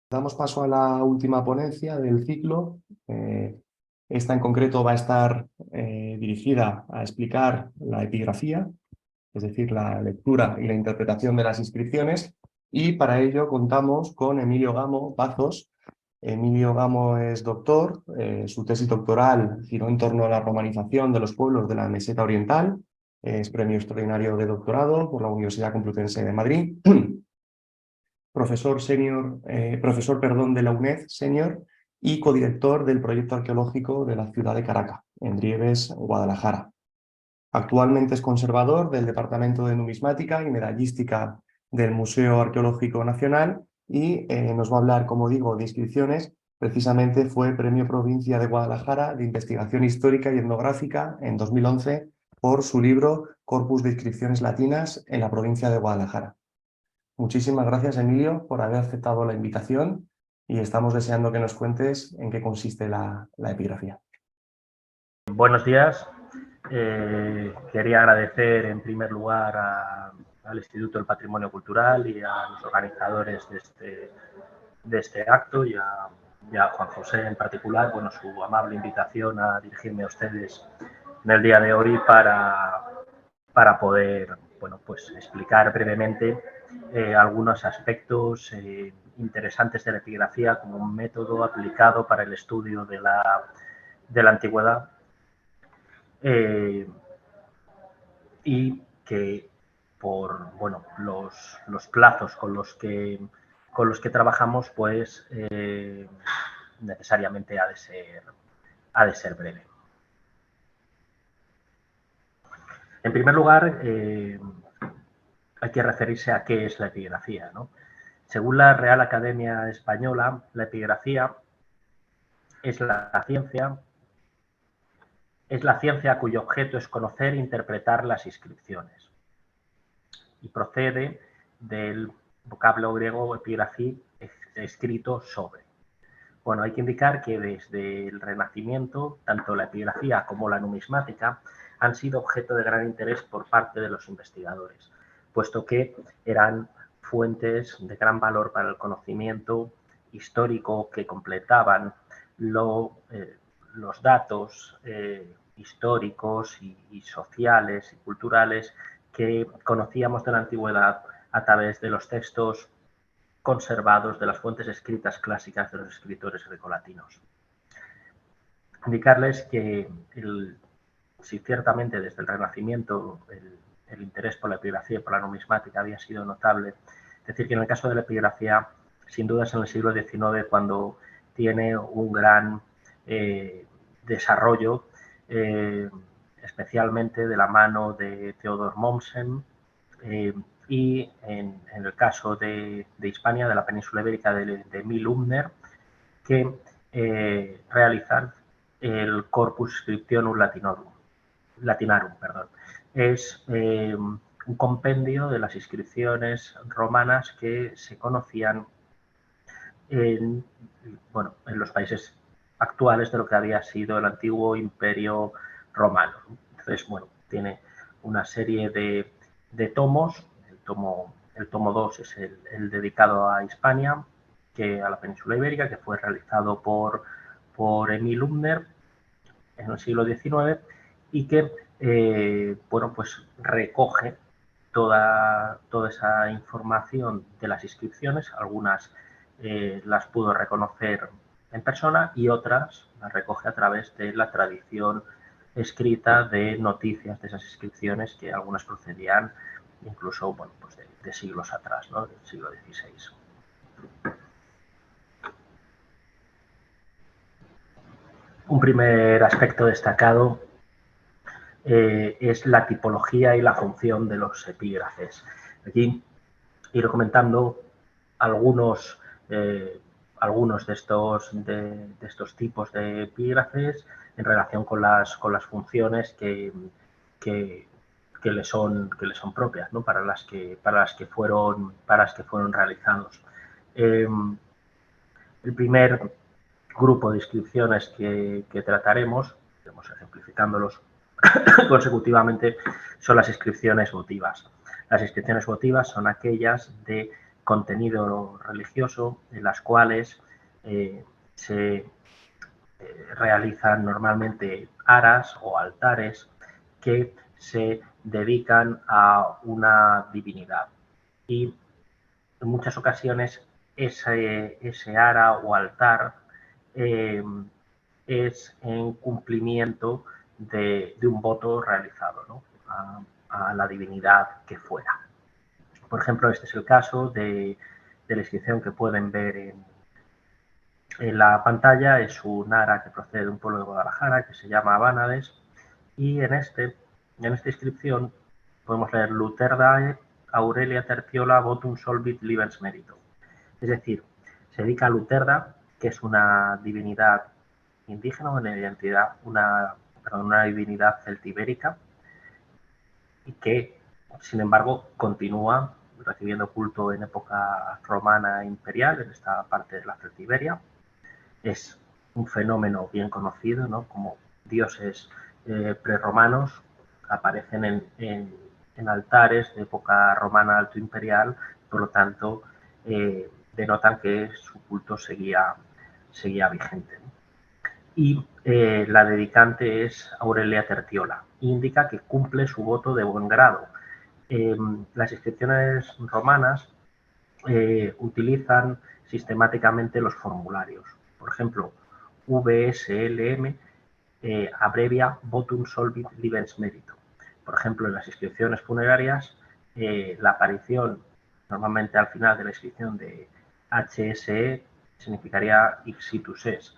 Damos paso a la última ponencia del ciclo. Esta en concreto va a estar dirigida a explicar la epigrafía, es decir, la lectura y la interpretación de las inscripciones, y para ello contamos con Emilio Gamo Pazos. Emilio Gamo es doctor, su tesis doctoral giró en torno a la romanización de los pueblos de la Meseta Oriental, es premio extraordinario de doctorado por la Universidad Complutense de Madrid. Profesor senior, de la UNED senior y codirector del proyecto arqueológico de la ciudad de Caracas, en Drieves, Guadalajara. Actualmente es conservador del Departamento de Numismática y Medallística del Museo Arqueológico Nacional y nos va a hablar, como digo, de inscripciones. Precisamente fue Premio Provincia de Guadalajara de Investigación Histórica y Etnográfica en 2011 por su libro Corpus de Inscripciones Latinas en la provincia de Guadalajara. Muchísimas gracias, Emilio, por haber aceptado la invitación y estamos deseando que nos cuentes en qué consiste la epigrafía. Buenos días. Quería agradecer en primer lugar al Instituto del Patrimonio Cultural y a los organizadores de este acto y a Juan José en particular, su amable invitación a dirigirme a ustedes en el día de hoy para poder explicar brevemente algunos aspectos interesantes de la epigrafía como un método aplicado para el estudio de la antigüedad. Y que por los plazos con los que trabajamos, pues necesariamente ha de ser breve. En primer lugar, hay que referirse a qué es la epigrafía, ¿no? Según la Real Academia Española, la epigrafía es la ciencia cuyo objeto es conocer e interpretar las inscripciones. Y procede del vocablo griego epigrafí, escrito sobre. Bueno, hay que indicar que desde el Renacimiento, tanto la epigrafía como la numismática han sido objeto de gran interés por parte de los investigadores, puesto que eran fuentes de gran valor para el conocimiento histórico que completaban los datos históricos y sociales y culturales que conocíamos de la antigüedad a través de los textos conservados de las fuentes escritas clásicas de los escritores grecolatinos. Indicarles que si ciertamente desde el Renacimiento el interés por la epigrafía y por la numismática había sido notable, decir que en el caso de la epigrafía, sin duda es en el siglo XIX cuando tiene un gran desarrollo, especialmente de la mano de Theodor Mommsen, y en el caso de Hispania, de la península ibérica, de Emil Umner, que realizan el Corpus Scriptionum Latinarum. Es un compendio de las inscripciones romanas que se conocían en los países actuales de lo que había sido el antiguo Imperio Romano. Entonces, tiene una serie de tomos. El tomo 2 es el dedicado a Hispania, a la península ibérica, que fue realizado por Emil Umner en el siglo XIX y que recoge toda esa información de las inscripciones. Algunas las pudo reconocer en persona y otras las recoge a través de la tradición escrita de noticias de esas inscripciones, que algunas procedían incluso de siglos atrás, ¿no? Del siglo XVI. Un primer aspecto destacado es la tipología y la función de los epígrafes. Aquí iré comentando algunos de estos tipos de epígrafes en relación con las funciones que le son propias, ¿no? para las que fueron realizados. El primer grupo de inscripciones que trataremos, ejemplificándolos consecutivamente, son las inscripciones votivas. Las inscripciones votivas son aquellas de contenido religioso, en las cuales se realizan normalmente aras o altares que se dedican a una divinidad. Y en muchas ocasiones ese ara o altar es en cumplimiento de un voto realizado, ¿no? a la divinidad que fuera. Por ejemplo, este es el caso de la inscripción que pueden ver en la pantalla. Es un ara que procede de un pueblo de Guadalajara que se llama Abánades, y en esta inscripción podemos leer Luterdae Aurelia Tertiola Votum Solvit Libens Merito. Es decir, se dedica a Luterda, que es una divinidad indígena, una divinidad celtibérica, y que, sin embargo, continúa recibiendo culto en época romana imperial, en esta parte de la Celtiberia. Es un fenómeno bien conocido, ¿no? Como dioses prerromanos aparecen en altares de época romana alto imperial, por lo tanto, denotan que su culto seguía vigente, ¿no? Y la dedicante es Aurelia Tertiola. Indica que cumple su voto de buen grado. Las inscripciones romanas utilizan sistemáticamente los formularios. Por ejemplo, VSLM abrevia Votum Solvit Libens Merito. Por ejemplo, en las inscripciones funerarias, la aparición normalmente al final de la inscripción de HSE significaría Ixitus es,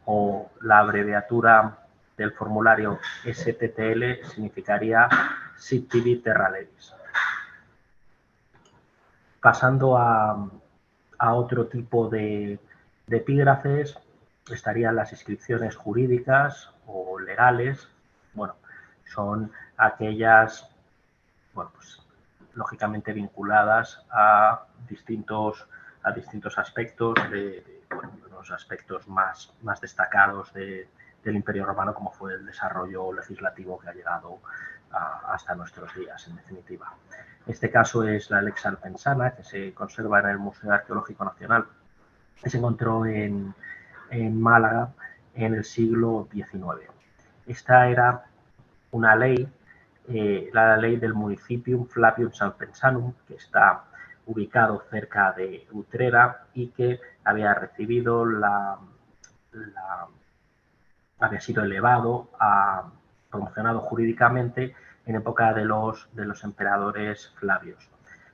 o la abreviatura del formulario STTL significaría Sit Tibi Terra Levis. Pasando a otro tipo de epígrafes, estarían las inscripciones jurídicas o legales. Bueno, son aquellas, bueno, pues, lógicamente vinculadas a distintos aspectos, los aspectos más destacados del Imperio Romano, como fue el desarrollo legislativo que ha llegado hasta nuestros días, en definitiva. Este caso es la Lex Alpensana, que se conserva en el Museo Arqueológico Nacional, que se encontró en Málaga en el siglo XIX. Esta era una ley, la ley del Municipium Flavium Salpensanum, que está ubicado cerca de Utrera y que había recibido había sido elevado promocionado jurídicamente en época de los emperadores Flavios.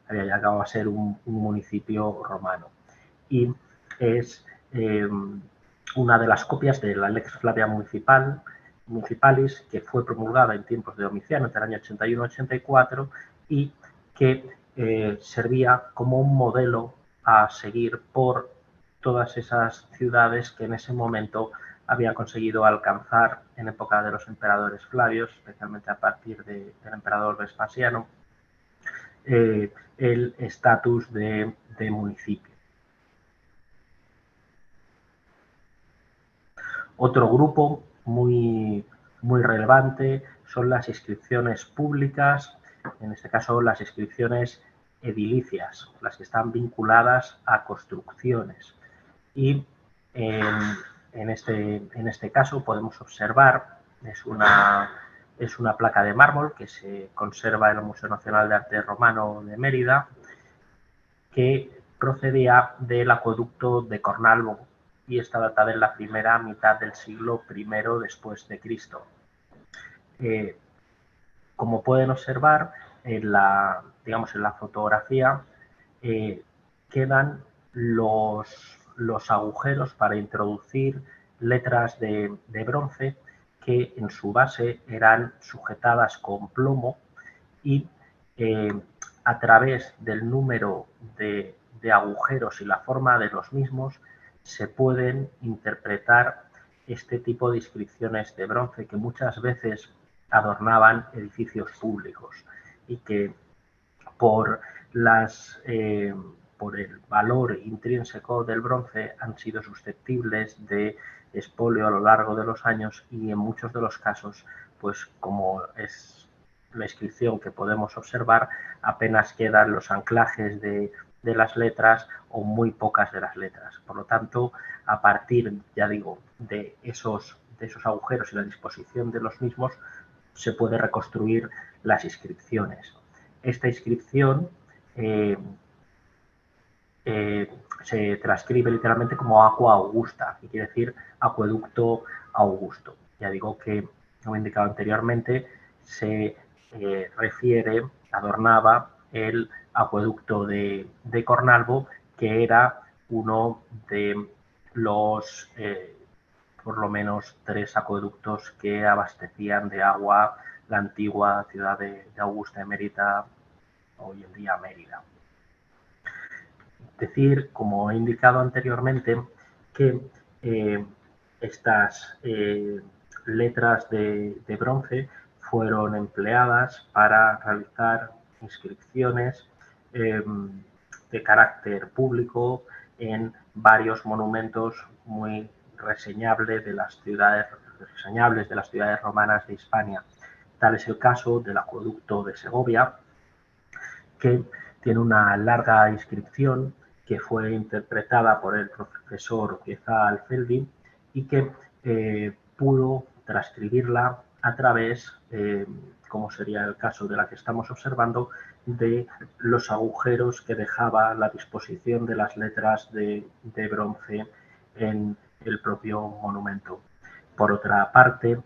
Había llegado a ser un municipio romano. Y es una de las copias de la Lex Flavia Municipalis, que fue promulgada en tiempos de Domiciano, entre el año 81-84, y que servía como un modelo a seguir por todas esas ciudades que en ese momento había conseguido alcanzar en época de los emperadores Flavios, especialmente a partir del emperador Vespasiano, el estatus de municipio. Otro grupo muy relevante son las inscripciones públicas, en este caso las inscripciones edilicias, las que están vinculadas a construcciones. Y en este caso podemos observar, es una placa de mármol que se conserva en el Museo Nacional de Arte Romano de Mérida, que procedía del acueducto de Cornalvo y está datada en la primera mitad del siglo I después de Cristo. Como pueden observar, en la fotografía quedan los agujeros para introducir letras de bronce que en su base eran sujetadas con plomo y a través del número de agujeros y la forma de los mismos se pueden interpretar este tipo de inscripciones de bronce que muchas veces adornaban edificios públicos y que por el valor intrínseco del bronce han sido susceptibles de expolio a lo largo de los años y en muchos de los casos, pues como es la inscripción que podemos observar, apenas quedan los anclajes de de las letras o muy pocas de las letras. Por lo tanto, a partir, ya digo, de esos agujeros y la disposición de los mismos, se puede reconstruir las inscripciones. Esta inscripción se transcribe literalmente como Aqua Augusta, que quiere decir acueducto augusto. Ya digo que, como he indicado anteriormente, se refiere, adornaba el acueducto de Cornalvo, que era uno de los por lo menos 3 acueductos que abastecían de agua la antigua ciudad de Augusta Emérita, hoy en día Mérida. Decir, como he indicado anteriormente, que estas letras de bronce fueron empleadas para realizar inscripciones de carácter público en varios monumentos muy reseñables de las ciudades romanas de Hispania. Tal es el caso del acueducto de Segovia, que tiene una larga inscripción que fue interpretada por el profesor Geza Alfeldi y que pudo transcribirla a través, como sería el caso de la que estamos observando, de los agujeros que dejaba la disposición de las letras de bronce en el propio monumento. Por otra parte,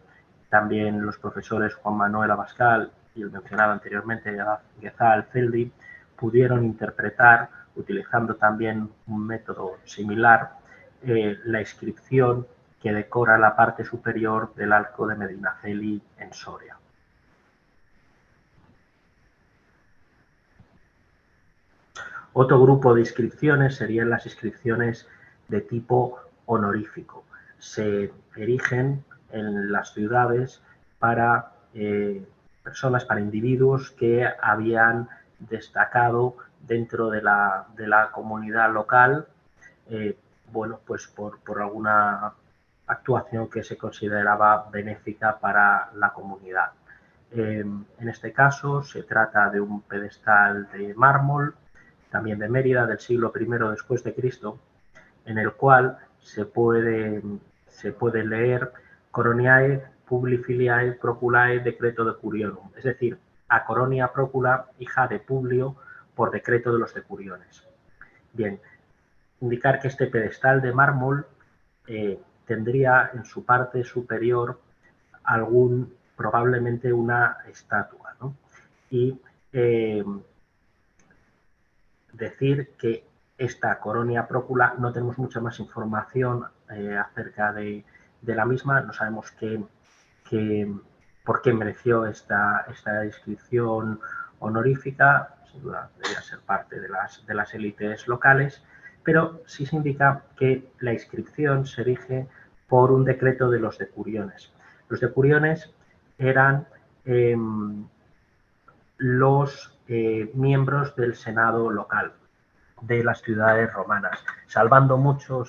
también los profesores Juan Manuel Abascal y el mencionado anteriormente Geza Alfeldi pudieron interpretar, utilizando también un método similar, la inscripción que decora la parte superior del arco de Medinaceli en Soria. Otro grupo de inscripciones serían las inscripciones de tipo honorífico. Se erigen en las ciudades para personas, para individuos que habían destacado dentro de la comunidad local, bueno, pues por alguna actuación que se consideraba benéfica para la comunidad. En este caso se trata de un pedestal de mármol, también de Mérida, del siglo I después de Cristo, en el cual se puede leer Coroniae Publi Filiae Proculae Decreto de Curionum, es decir, a Coronia Procula, hija de Publio, por decreto de los decuriones. Bien, indicar que este pedestal de mármol tendría en su parte superior probablemente una estatua, ¿no? Y decir que esta Coronia Procula no tenemos mucha más información acerca de la misma, no sabemos por qué mereció esta inscripción honorífica, sin duda debería ser parte de las élites locales, pero sí se indica que la inscripción se erige por un decreto de los decuriones. Los decuriones eran los miembros del Senado local de las ciudades romanas, salvando mucho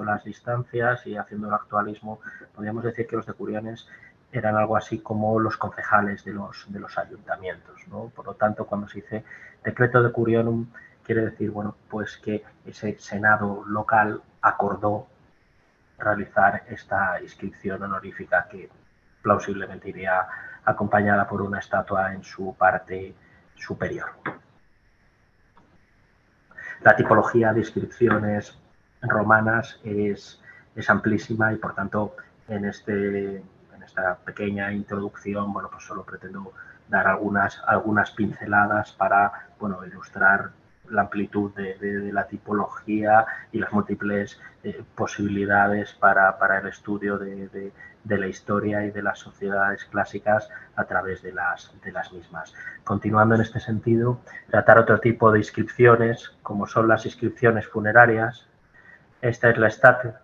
las distancias y haciendo el actualismo. Podríamos decir que los decuriones eran algo así como los concejales de los ayuntamientos, ¿no? Por lo tanto, cuando se dice decreto decurionum, quiere decir, bueno, pues que ese senado local acordó realizar esta inscripción honorífica que plausiblemente iría acompañada por una estatua en su parte superior. La tipología de inscripciones romanas es amplísima y, por tanto, en esta pequeña introducción, bueno, pues solo pretendo dar algunas pinceladas para, bueno, ilustrar la amplitud de la tipología y las múltiples posibilidades para el estudio de la historia y de las sociedades clásicas a través de las mismas. Continuando en este sentido, tratar otro tipo de inscripciones, como son las inscripciones funerarias. Esta es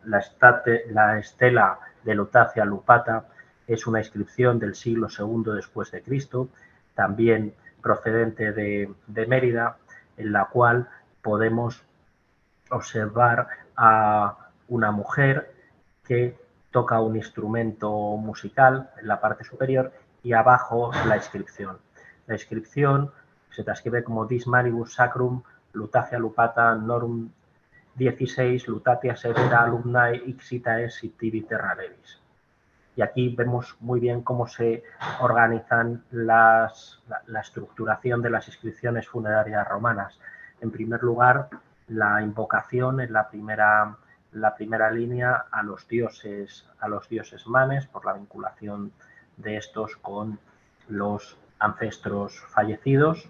la estela de Lutacia Lupata, es una inscripción del siglo II después de Cristo, también procedente de Mérida, en la cual podemos observar a una mujer que toca un instrumento musical en la parte superior y abajo la inscripción. La inscripción se transcribe como Dis Maribus Sacrum Lutatia lupata norum 16, Lutatia severa alumnae ixitae sittivi terra levis. Y aquí vemos muy bien cómo se organizan la estructuración de las inscripciones funerarias romanas. En primer lugar, la invocación en la primera línea a los dioses manes, por la vinculación de estos con los ancestros fallecidos.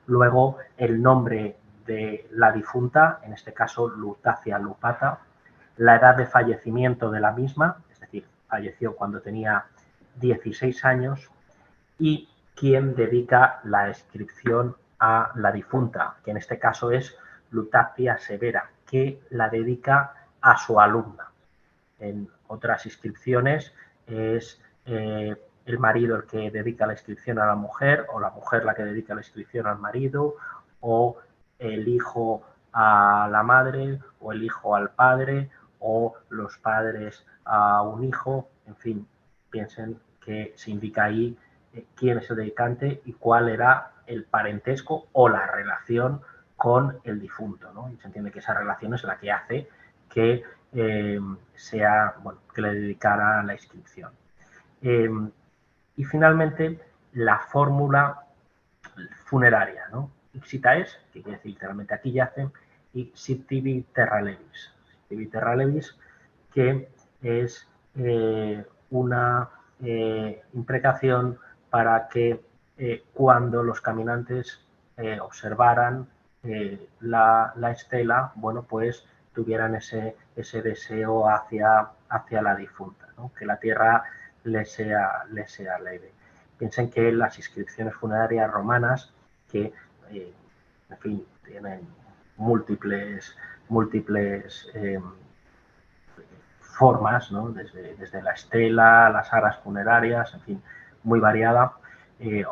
Luego, el nombre de la difunta, en este caso Lutatia lupata, la edad de fallecimiento de la misma, es decir, falleció cuando tenía 16 años, y quien dedica la inscripción a la difunta, que en este caso es Lutatia severa, que la dedica a su alumna. En otras inscripciones es el marido el que dedica la inscripción a la mujer, o la mujer la que dedica la inscripción al marido, o el hijo a la madre, o el hijo al padre, o los padres a un hijo. En fin, piensen que se indica ahí quién es el dedicante y cuál era el parentesco o la relación con el difunto, ¿no? Y se entiende que esa relación es la que hace que que le dedicara la inscripción. Y finalmente, la fórmula funeraria, ¿no? Ixita es, que quiere decir literalmente aquí yacen, y sittivi terra levis. Sittivi terra levis, que es una imprecación para que cuando los caminantes observaran la estela, bueno, pues tuvieran ese deseo hacia la difunta, ¿no? Que la tierra le sea leve. Piensen que las inscripciones funerarias romanas, que en fin, tienen múltiples formas, ¿no? Desde la estela, las aras funerarias, en fin, muy variada,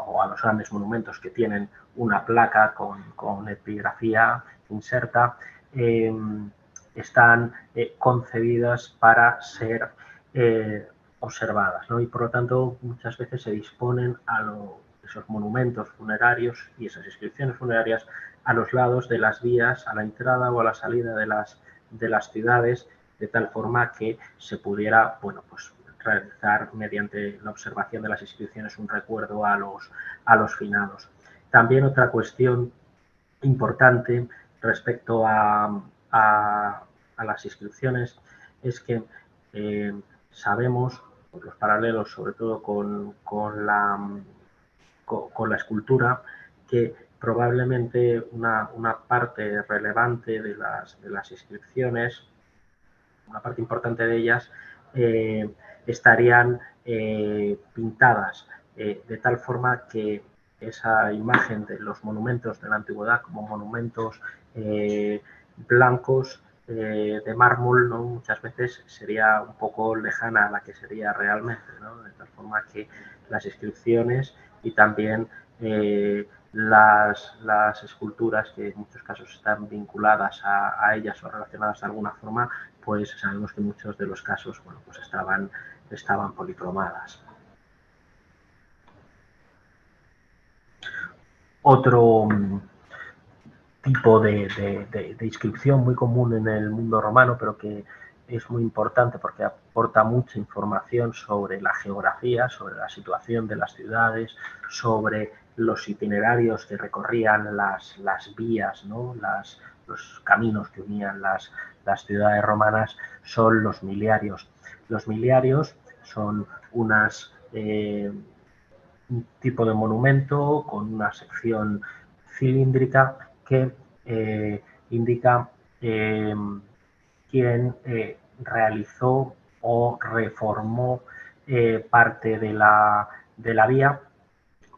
o a los grandes monumentos que tienen una placa con epigrafía inserta, están concebidas para ser observadas, ¿no? Y por lo tanto muchas veces se disponen esos monumentos funerarios y esas inscripciones funerarias a los lados de las vías, a la entrada o a la salida de las ciudades, de tal forma que se pudiera, bueno, pues realizar mediante la observación de las inscripciones un recuerdo a los finados. También otra cuestión importante respecto a las inscripciones es que sabemos, por los paralelos sobre todo con la escultura, que probablemente una parte relevante de las inscripciones, una parte importante de ellas, estarían pintadas de tal forma que esa imagen de los monumentos de la antigüedad como monumentos blancos de mármol, ¿no? Muchas veces sería un poco lejana a la que sería realmente, ¿no? De tal forma que las inscripciones y también las esculturas, que en muchos casos están vinculadas a ellas o relacionadas de alguna forma, pues sabemos que en muchos de los casos, bueno, pues estaban policromadas. Otro tipo de inscripción muy común en el mundo romano, pero que es muy importante porque aporta mucha información sobre la geografía, sobre la situación de las ciudades, sobre los itinerarios que recorrían las vías, ¿no? Los caminos que unían las ciudades romanas, son los miliarios. Los miliarios son un tipo de monumento con una sección cilíndrica que indica quién realizó o reformó parte de la vía.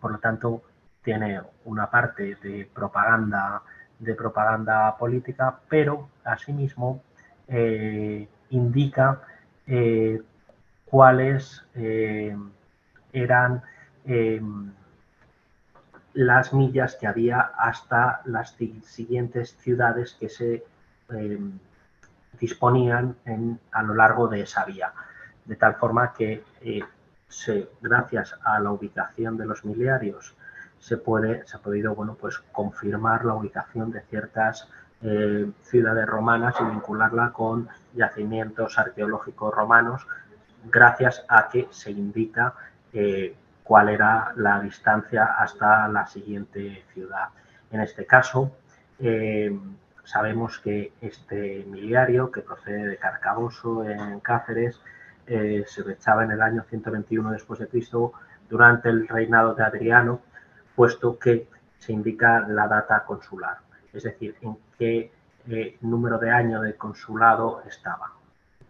Por lo tanto, tiene una parte de propaganda política, pero asimismo indica cuáles eran las millas que había hasta las siguientes ciudades que se disponían a lo largo de esa vía. De tal forma que gracias a la ubicación de los miliarios se ha podido bueno, pues confirmar la ubicación de ciertas ciudades romanas y vincularla con yacimientos arqueológicos romanos, gracias a que se indica cuál era la distancia hasta la siguiente ciudad. En este caso, sabemos que este miliario, que procede de Carcaboso, en Cáceres, se fechaba en el año 121 después de Cristo, durante el reinado de Adriano, puesto que se indica la data consular, es decir, en qué número de año de consulado estaba,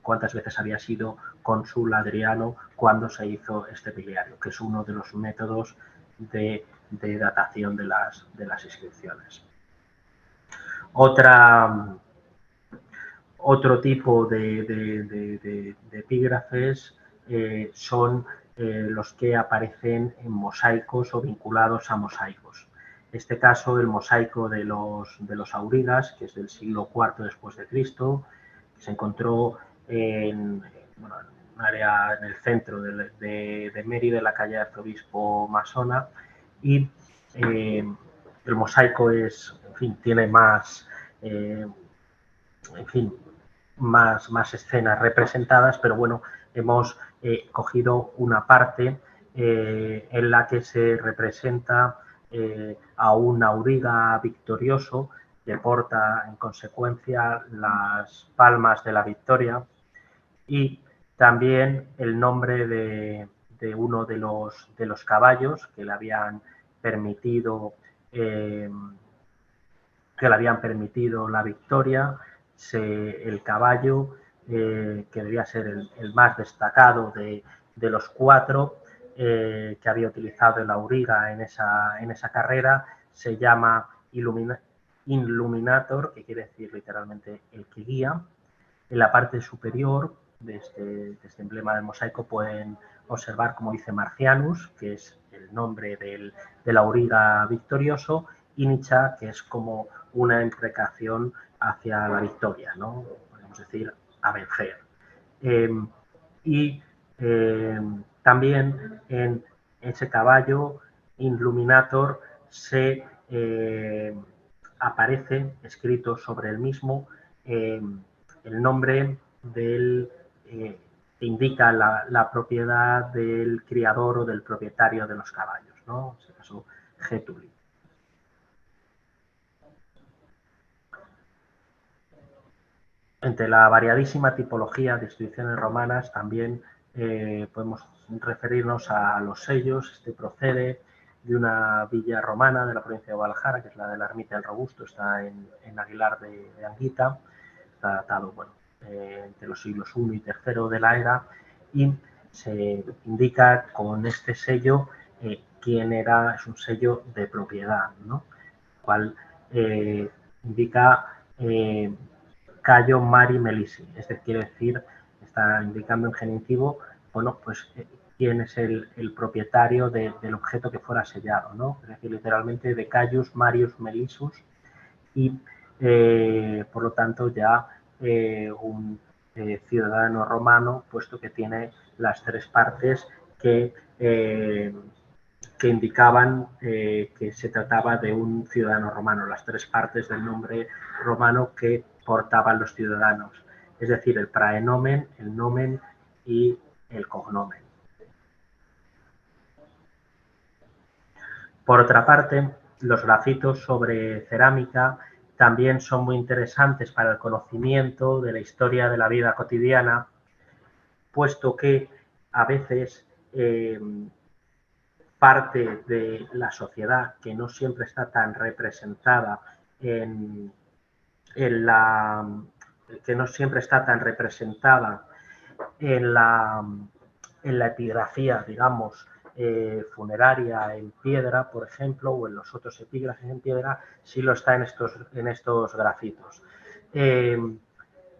cuántas veces había sido cónsul Adriano cuando se hizo este miliario, que es uno de los métodos de datación de las inscripciones. Otro tipo de epígrafes son los que aparecen en mosaicos o vinculados a mosaicos. En este caso, el mosaico de los aurigas, que es del siglo IV después de Cristo, que se encontró en un área en el centro de Mérida, en la calle Arzobispo Masona, y el mosaico tiene más, más escenas representadas, pero bueno, hemos cogido una parte en la que se representa a un auriga victorioso que porta en consecuencia las palmas de la victoria, y también el nombre de uno de los caballos que le habían permitido la victoria. El caballo, que debía ser el más destacado de los 4 que había utilizado el auriga en esa carrera, se llama Illuminator, que quiere decir literalmente el que guía. En la parte superior de este emblema del mosaico pueden observar, como dice Marcianus, que es el nombre del auriga victorioso, y Nicha, que es como una imprecación hacia la victoria, ¿no? Podemos decir a vencer. También en ese caballo Illuminator se aparece escrito sobre el mismo el nombre que indica la propiedad del criador o del propietario de los caballos, ¿no? En este caso, Getuli. Entre la variadísima tipología de inscripciones romanas también podemos referirnos a los sellos. Este procede de una villa romana de la provincia de Guadalajara, que es la de la Ermita del Robusto, está en Aguilar de Anguita, está datado entre los siglos I y III de la era, y se indica con este sello quién era. Es un sello de propiedad, ¿no? El cual indica Cayo Mari Melisi, quiere decir, está indicando en genitivo, bueno, pues quién es el propietario del objeto que fuera sellado, ¿no? Es decir, literalmente de Caius Marius Melisus, y por lo tanto ya un ciudadano romano, puesto que tiene las 3 partes que indicaban que se trataba de un ciudadano romano, las 3 partes del nombre romano que portaban los ciudadanos, es decir, el praenomen, el nomen y el cognomen. Por otra parte, los grafitos sobre cerámica también son muy interesantes para el conocimiento de la historia de la vida cotidiana, puesto que a veces parte de la sociedad que no siempre está tan representada en la epigrafía, digamos, funeraria en piedra, por ejemplo, o en los otros epígrafes en piedra, sí lo está en estos grafitos.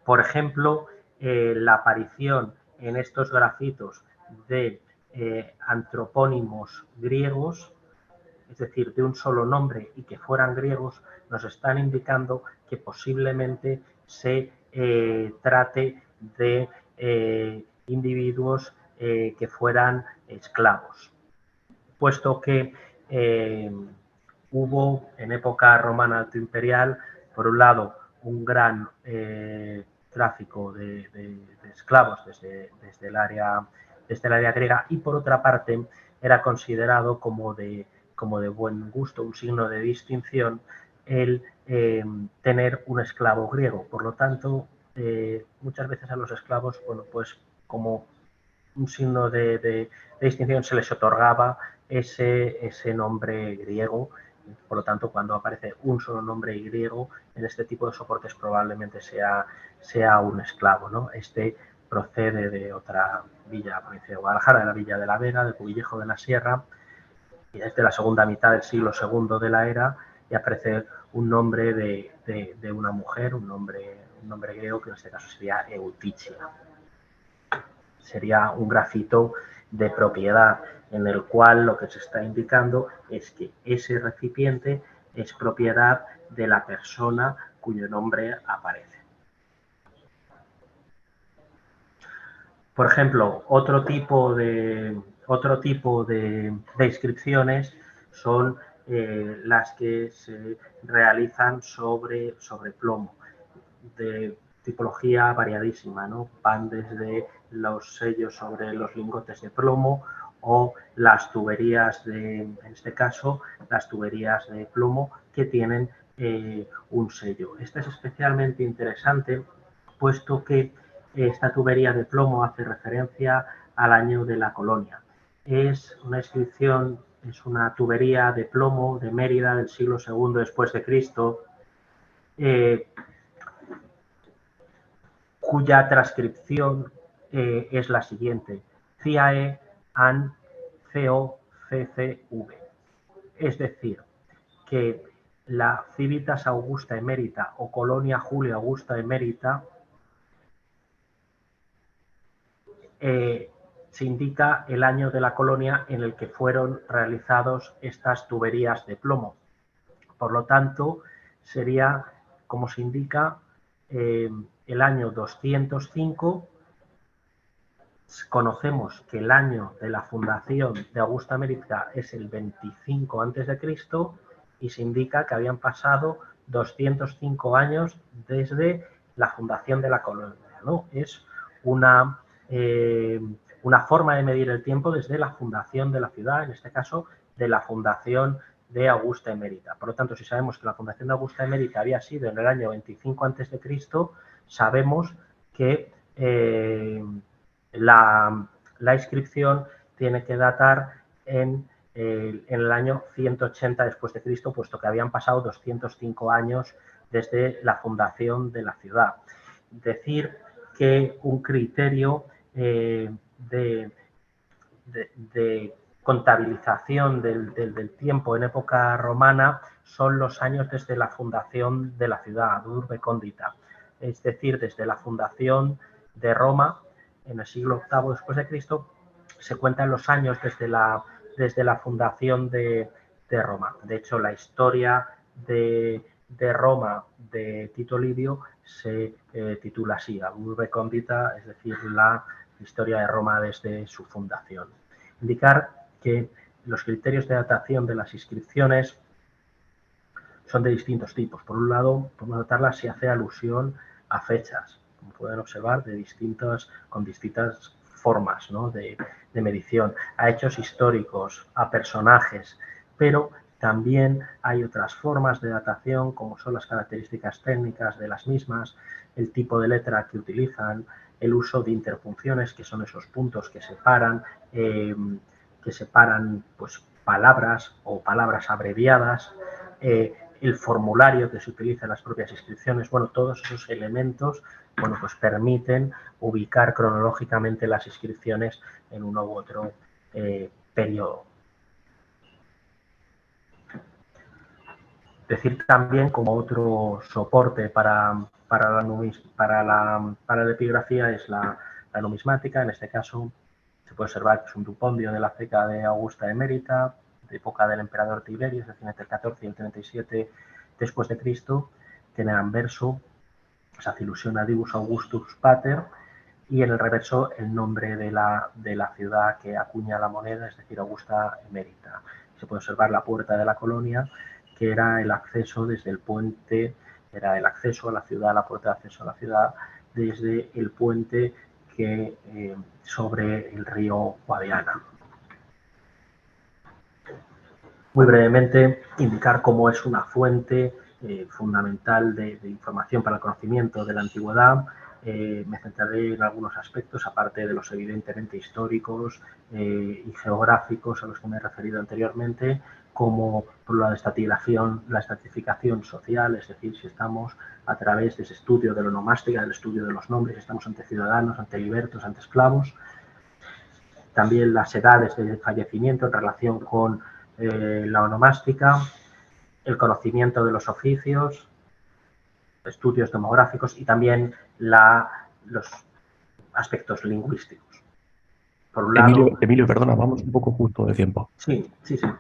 Por ejemplo, la aparición en estos grafitos de antropónimos griegos, es decir, de un solo nombre y que fueran griegos, nos están indicando que posiblemente se trate de individuos que fueran esclavos, puesto que hubo en época romana altoimperial, por un lado, un gran tráfico de esclavos desde el área griega, y por otra parte era considerado como de buen gusto, un signo de distinción, el tener un esclavo griego. Por lo tanto, muchas veces a los esclavos, bueno, pues como un signo de distinción se les otorgaba ese nombre griego. Por lo tanto, cuando aparece un solo nombre griego en este tipo de soportes, probablemente sea un esclavo, ¿no? Este procede de otra villa, provincia de Guadalajara, de la Villa de la Vega, de Cuvillejo de la Sierra, y desde la segunda mitad del siglo II de la era, y aparece un nombre de una mujer, un nombre griego, que en este caso sería Eutichia. Sería un grafito de propiedad en el cual lo que se está indicando es que ese recipiente es propiedad de la persona cuyo nombre aparece. Por ejemplo, otro tipo de inscripciones son las que se realizan sobre plomo, de tipología variadísima, ¿no? Van desde los sellos sobre los lingotes de plomo o las tuberías en este caso, las tuberías de plomo que tienen un sello. Este es especialmente interesante puesto que esta tubería de plomo hace referencia al año de la colonia. Es una inscripción, es una tubería de plomo de Mérida del siglo II después de Cristo, cuya transcripción es la siguiente: CIAE AN COCCV. Es decir, que la Civitas Augusta Emérita o Colonia Julia Augusta Emérita se indica el año de la colonia en el que fueron realizados estas tuberías de plomo. Por lo tanto, sería, como se indica, el año 205. Conocemos que el año de la fundación de Augusta Emérita es el 25 a.C. y se indica que habían pasado 205 años desde la fundación de la colonia, ¿no? Es una forma de medir el tiempo desde la fundación de la ciudad, en este caso de la fundación de Augusta Emérita. Por lo tanto, si sabemos que la fundación de Augusta Emérita había sido en el año 25 a.C., sabemos que la inscripción tiene que datar en el año 180 después de Cristo, puesto que habían pasado 205 años desde la fundación de la ciudad. Decir que un criterio de contabilización del tiempo en época romana son los años desde la fundación de la ciudad, Urbe Condita, es decir, desde la fundación de Roma en el siglo VIII después de Cristo, se cuentan los años desde la fundación de Roma. De hecho, la historia de Roma de Tito Livio se titula así, Urbe Condita, es decir, la historia de Roma desde su fundación. Indicar que los criterios de datación de las inscripciones son de distintos tipos. Por un lado, podemos datarlas si hace alusión a fechas, como pueden observar, con distintas formas, ¿no?, de medición, a hechos históricos, a personajes, pero también hay otras formas de datación, como son las características técnicas de las mismas, el tipo de letra que utilizan, el uso de interpunciones, que son esos puntos que separan pues, palabras o palabras abreviadas, el formulario que se utiliza en las propias inscripciones. Bueno, todos esos elementos, bueno, pues permiten ubicar cronológicamente las inscripciones en uno u otro periodo. Decir también, como otro soporte para la epigrafía, es la numismática. En este caso se puede observar que es un dupondio de la ceca de Augusta Emérita, de época del emperador Tiberio, es decir, entre el 14 y el 37 después de Cristo, que en el anverso se hace ilusión a Divus Augustus Pater, y en el reverso el nombre de la ciudad que acuña la moneda, es decir, Augusta Emérita. se puede observar la puerta de la colonia, que era el acceso desde el puente, era el acceso a la ciudad, la puerta de acceso a la ciudad, desde el puente que sobre el río Guadiana. Muy brevemente, indicar cómo es una fuente fundamental de información para el conocimiento de la antigüedad. Me centraré en algunos aspectos, aparte de los evidentemente históricos y geográficos a los que me he referido anteriormente, como por la estratificación social, es decir, si estamos a través de ese estudio de la onomástica, del estudio de los nombres, estamos ante ciudadanos, ante libertos, ante esclavos. También las edades de fallecimiento en relación con la onomástica, el conocimiento de los oficios, estudios demográficos y también los aspectos lingüísticos. Por un lado... Emilio, perdona, vamos un poco justo de tiempo. Sí,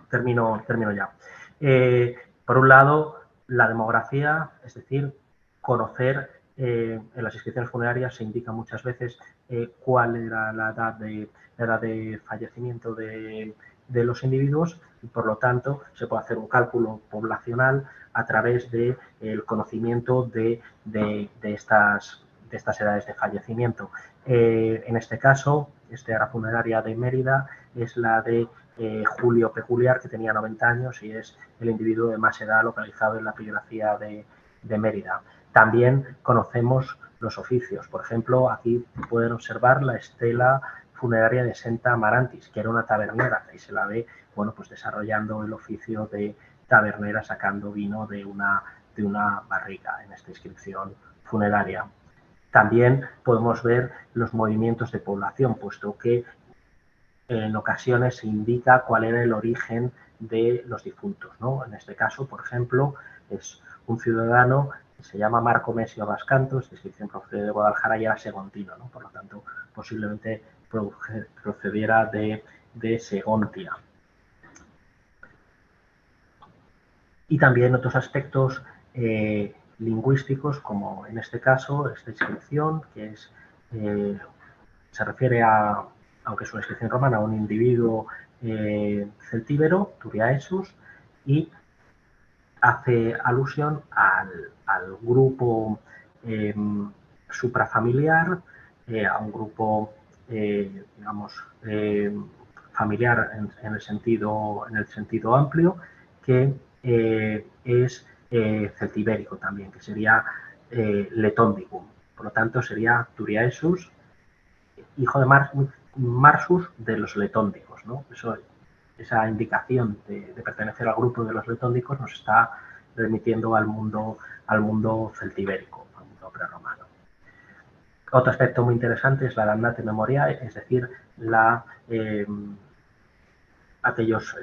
termino ya. Por un lado, la demografía, es decir, conocer, en las inscripciones funerarias se indica muchas veces cuál era la edad de fallecimiento de los individuos y, por lo tanto, se puede hacer un cálculo poblacional a través del conocimiento de estas edades de fallecimiento. En este caso, la funeraria de Mérida es la de Julio Peculiar, que tenía 90 años y es el individuo de más edad localizado en la epigrafía de Mérida. También conocemos los oficios. Por ejemplo, aquí pueden observar la estela funeraria de Senta Amarantis, que era una tabernera, y se la ve, bueno, pues desarrollando el oficio de tabernera, sacando vino de una barrica en esta inscripción funeraria. También podemos ver los movimientos de población, puesto que en ocasiones se indica cuál era el origen de los difuntos, ¿no? En este caso, por ejemplo, es un ciudadano que se llama Marco Mesio Abascantos, de inscripción procede de Guadalajara y era segontino, ¿no? Por lo tanto, posiblemente procediera de Segontia. Y también otros aspectos lingüísticos, como en este caso, esta inscripción, que se refiere a, aunque es una inscripción romana, a un individuo celtíbero, Turiaesus, y hace alusión al grupo suprafamiliar, a un grupo, digamos, familiar en el sentido amplio, que es celtibérico también, que sería Letondicum. Por lo tanto, sería Turiaesus, hijo de Marsus de los letóndicos, ¿no? Esa indicación de pertenecer al grupo de los letóndicos nos está remitiendo al mundo celtibérico, al mundo prerromano. Otro aspecto muy interesante es la damnate memoriae, es decir, aquellos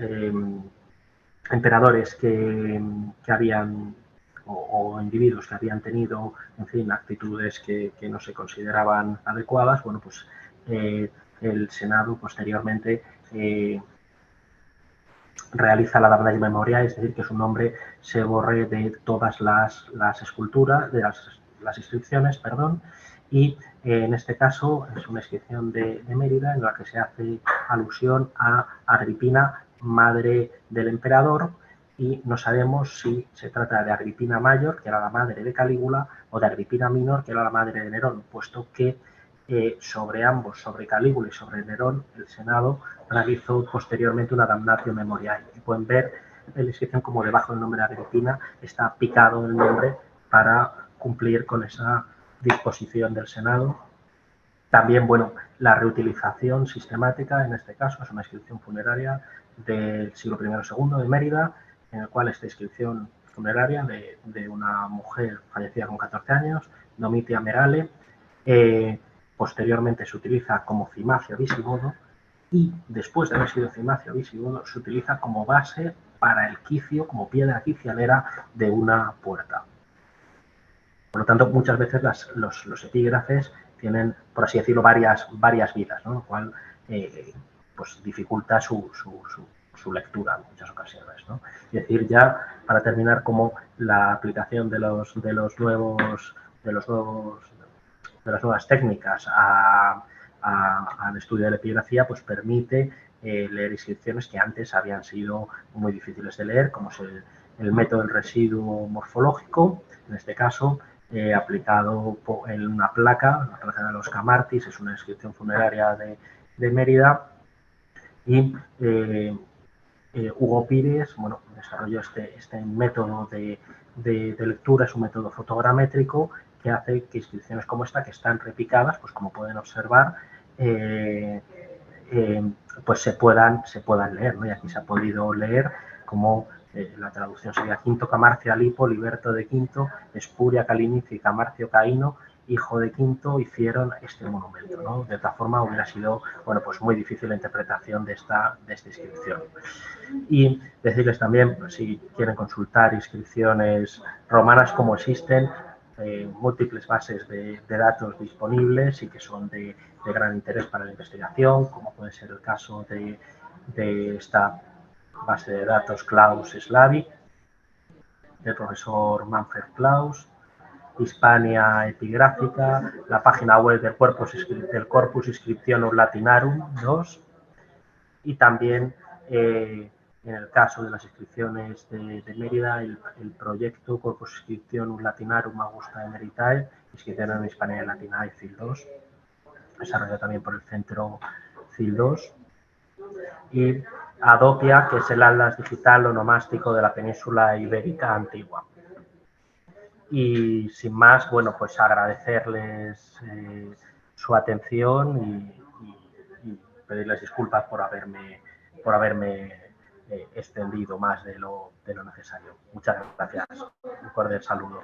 emperadores que habían o individuos que habían tenido, en fin, actitudes que no se consideraban adecuadas, bueno, pues el Senado posteriormente realiza la damnatio memoriae, es decir, que su nombre se borre de todas las esculturas, de las inscripciones, perdón, y en este caso es una inscripción de Mérida en la que se hace alusión a Agripina, madre del emperador, y no sabemos si se trata de Agripina Mayor, que era la madre de Calígula, o de Agripina Minor, que era la madre de Nerón, puesto que sobre ambos, sobre Calígula y sobre Nerón, el Senado realizó posteriormente una damnatio memoriae. Y pueden ver en la inscripción como debajo del nombre de Agripina está picado el nombre para cumplir con esa disposición del Senado. También, bueno, la reutilización sistemática, en este caso, es una inscripción funeraria del siglo I o II de Mérida, en el cual esta inscripción funeraria de una mujer fallecida con 14 años, Domitia Merale, posteriormente se utiliza como cimacio visigodo y después de haber sido cimacio visigodo se utiliza como base para el quicio, como piedra quicialera de una puerta. Por lo tanto, muchas veces los epígrafes tienen, por así decirlo, varias vidas, ¿no? Lo cual pues dificulta su lectura en muchas ocasiones, ¿no? Es decir, ya para terminar, como la aplicación de las nuevas técnicas a al estudio de la epigrafía, pues permite leer inscripciones que antes habían sido muy difíciles de leer, como es el método del residuo morfológico, en este caso aplicado en una placa, la placa de los Camartis, es una inscripción funeraria de Mérida, y Hugo Pires, bueno, desarrolló este método de lectura, es un método fotogramétrico que hace que inscripciones como esta, que están repicadas, pues como pueden observar, pues se puedan leer, ¿no? Y aquí se ha podido leer como la traducción sería Quinto Camarcio Alipo, Liberto de Quinto, Espuria Calinici y Camarcio Caíno, hijo de Quinto, hicieron este monumento, ¿no? De otra forma hubiera sido, bueno, pues muy difícil la interpretación de esta inscripción. Y decirles también, pues, si quieren consultar inscripciones romanas, como existen múltiples bases de datos disponibles y que son de gran interés para la investigación, como puede ser el caso de esta base de datos Klaus Slavic, del profesor Manfred Klaus, Hispania Epigráfica, la página web del Corpus Inscriptionum Latinarum 2, y también en el caso de las inscripciones de Mérida, el proyecto Corpus Inscriptionum Latinarum Augusta Emeritae, inscripción en Hispania Latinae CIL 2, desarrollado también por el Centro CIL 2, y Adopia, que es el atlas digital onomástico de la península ibérica antigua. Y sin más, bueno, pues agradecerles su atención y pedirles disculpas por haberme extendido más de lo necesario. Muchas gracias. Un cordial saludo.